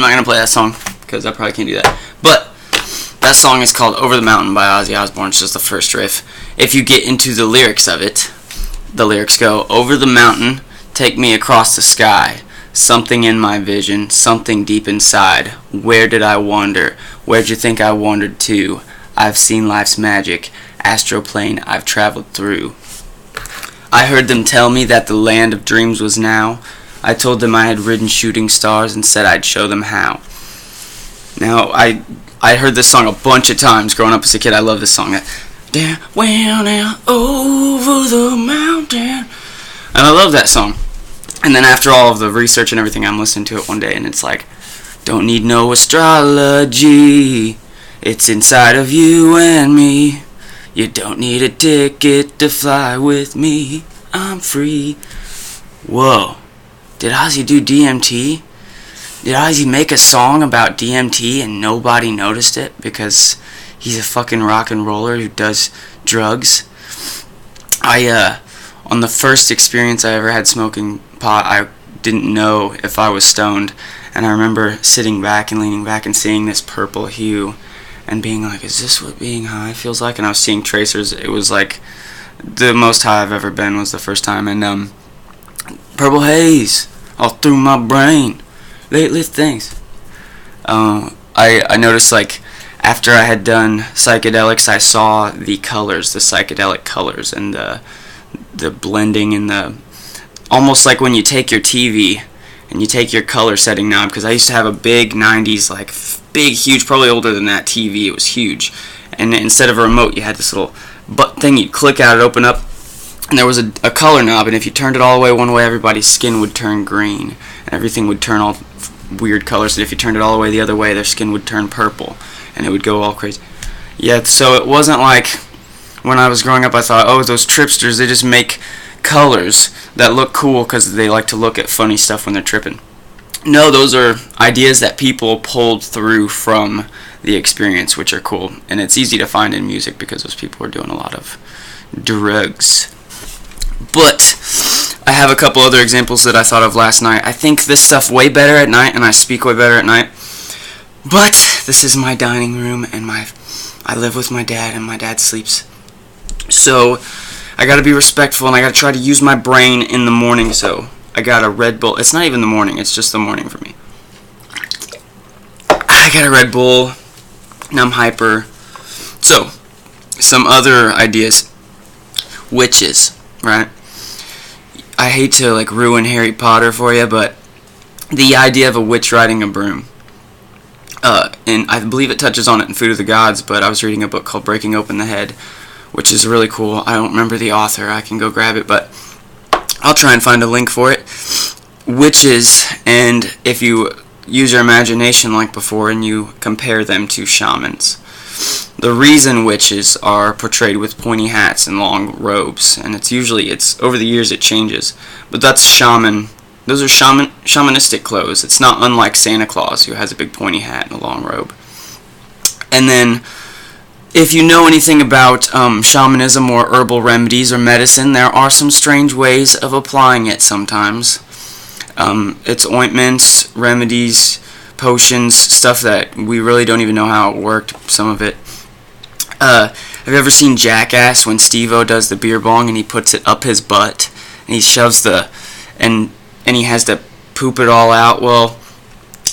not going to play that song because I probably can't do that. But that song is called Over the Mountain by Ozzy Osbourne. It's just the first riff. If you get into the lyrics of it, the lyrics go, over the mountain, take me across the sky. Something in my vision, something deep inside. Where did I wander? Where'd you think I wandered to? I've seen life's magic, astroplane I've traveled through. I heard them tell me that the land of dreams was now. I told them I had ridden shooting stars and said I'd show them how. Now, I heard this song a bunch of times growing up as a kid. I love this song. Down, well, now, over the mountain. And I love that song. And then after all of the research and everything, I'm listening to it one day, and it's like, don't need no astrology. It's inside of you and me. You don't need a ticket to fly with me. I'm free. Whoa. Did Ozzy do DMT? Did Ozzy make a song about DMT and nobody noticed it because he's a fucking rock and roller who does drugs? On the first experience I ever had smoking pot, I didn't know if I was stoned, and I remember sitting back and leaning back and seeing this purple hue and being like, is this what being high feels like? And I was seeing tracers. It was like the most high I've ever been was the first time, and purple haze all through my brain. Lately things. I noticed, like, after I had done psychedelics, I saw the colors, the psychedelic colors, and the blending and the, almost like when you take your TV and you take your color setting knob, because I used to have a big 90s, like, big, huge, probably older than that TV. It was huge. And instead of a remote, you had this little thing you'd click out, it open up, and there was a color knob, and if you turned it all the way one way, everybody's skin would turn green, and everything would turn all weird colors, and if you turned it all the way the other way, their skin would turn purple, and it would go all crazy. Yeah, so it wasn't like when I was growing up I thought, oh, those tripsters, they just make colors that look cool because they like to look at funny stuff when they're tripping. No, those are ideas that people pulled through from the experience, which are cool, and it's easy to find in music because those people are doing a lot of drugs. But I have a couple other examples that I thought of last night. I think this stuff way better at night, and I speak way better at night. But this is my dining room, and I live with my dad, and my dad sleeps. So I gotta be respectful, and I gotta try to use my brain in the morning. So I got a Red Bull. It's not even the morning, it's just the morning for me. I got a Red Bull, and I'm hyper. So, some other ideas. Witches, right? I hate to like ruin Harry Potter for you, but the idea of a witch riding a broom, and I believe it touches on it in Food of the Gods, but I was reading a book called Breaking Open the Head, which is really cool. I don't remember the author. I can go grab it, but I'll try and find a link for it. Witches, and if you use your imagination like before and you compare them to shamans, the reason witches are portrayed with pointy hats and long robes, and it's over the years it changes, but that's shaman. Those are shamanistic clothes. It's not unlike Santa Claus, who has a big pointy hat and a long robe. And then, if you know anything about shamanism or herbal remedies or medicine, there are some strange ways of applying it sometimes. It's ointments, remedies, potions, stuff that we really don't even know how it worked, some of it. Have you ever seen Jackass when Steve-O does the beer bong and he puts it up his butt and he shoves and he has to poop it all out? Well,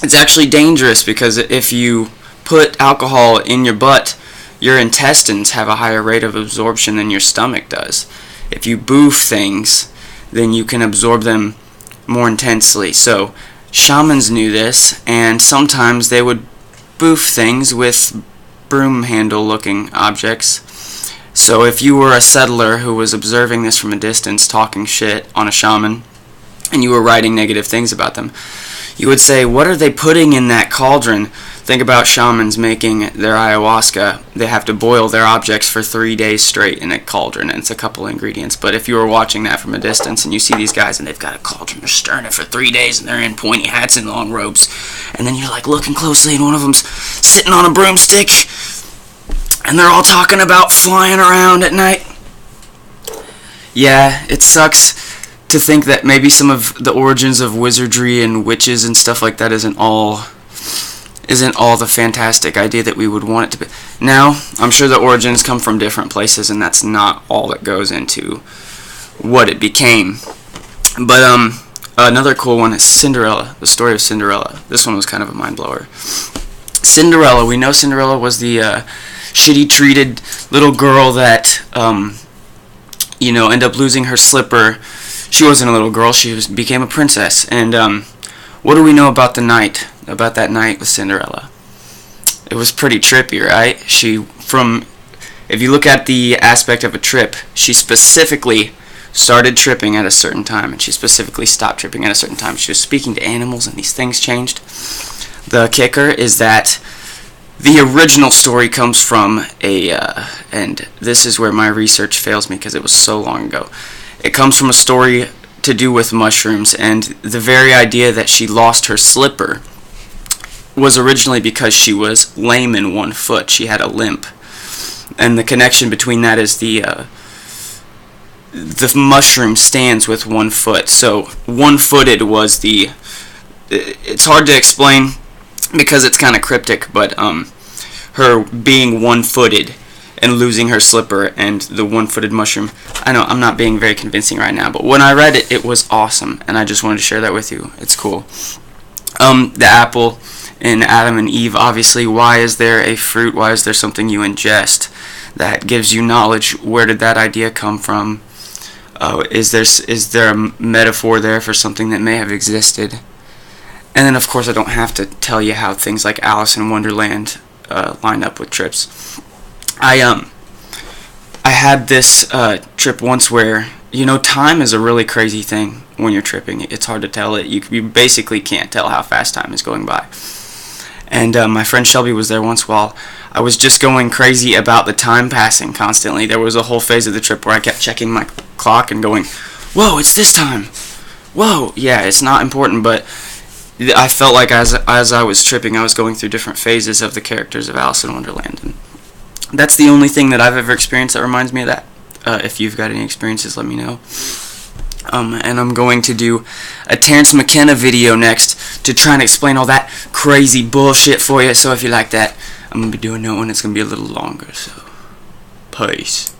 it's actually dangerous because if you put alcohol in your butt, your intestines have a higher rate of absorption than your stomach does. If you boof things, then you can absorb them more intensely. So shamans knew this, and sometimes they would boof things with broom handle looking objects. So if you were a settler who was observing this from a distance, talking shit on a shaman, and you were writing negative things about them, you would say, what are they putting in that cauldron? Think about shamans making their ayahuasca. They have to boil their objects for 3 days straight in a cauldron, and it's a couple ingredients. But if you were watching that from a distance and you see these guys and they've got a cauldron, they're stirring it for 3 days and they're in pointy hats and long robes, and then you're like looking closely and one of them's sitting on a broomstick and they're all talking about flying around at night. Yeah, it sucks to think that maybe some of the origins of wizardry and witches and stuff like that isn't all isn't all the fantastic idea that we would want it to be. Now, I'm sure the origins come from different places, and that's not all that goes into what it became. But another cool one is Cinderella, the story of Cinderella. This one was kind of a mind blower. Cinderella, we know Cinderella was the shitty treated little girl that ended up losing her slipper. She wasn't a little girl, she became a princess. And what do we know about that night with Cinderella? It was pretty trippy, right? If you look at the aspect of a trip, she specifically started tripping at a certain time, and she specifically stopped tripping at a certain time. She was speaking to animals, and these things changed. The kicker is that the original story comes from and this is where my research fails me because it was so long ago. It comes from a story to do with mushrooms, and the very idea that she lost her slipper was originally because she was lame in one foot. She had a limp. And the connection between that is the mushroom stands with one foot. So one-footed was it's hard to explain because it's kind of cryptic, but her being one-footed and losing her slipper and the one-footed mushroom. I know I'm not being very convincing right now, but when I read it, it was awesome, and I just wanted to share that with you. It's cool. The apple in Adam and Eve, obviously. Why is there a fruit? Why is there something you ingest that gives you knowledge? Where did that idea come from? Is there a metaphor there for something that may have existed? And then, of course, I don't have to tell you how things like Alice in Wonderland line up with trips. I had this trip once where, time is a really crazy thing when you're tripping. It's hard to tell it. You basically can't tell how fast time is going by. And my friend Shelby was there once while I was just going crazy about the time passing constantly. There was a whole phase of the trip where I kept checking my clock and going, whoa, it's this time. Whoa, yeah, it's not important, but I felt like as I was tripping, I was going through different phases of the characters of Alice in Wonderland. And that's the only thing that I've ever experienced that reminds me of that. If you've got any experiences, let me know. And I'm going to do a Terrence McKenna video next to try and explain all that crazy bullshit for you. So if you like that, I'm going to be doing that one. It's going to be a little longer. So, peace.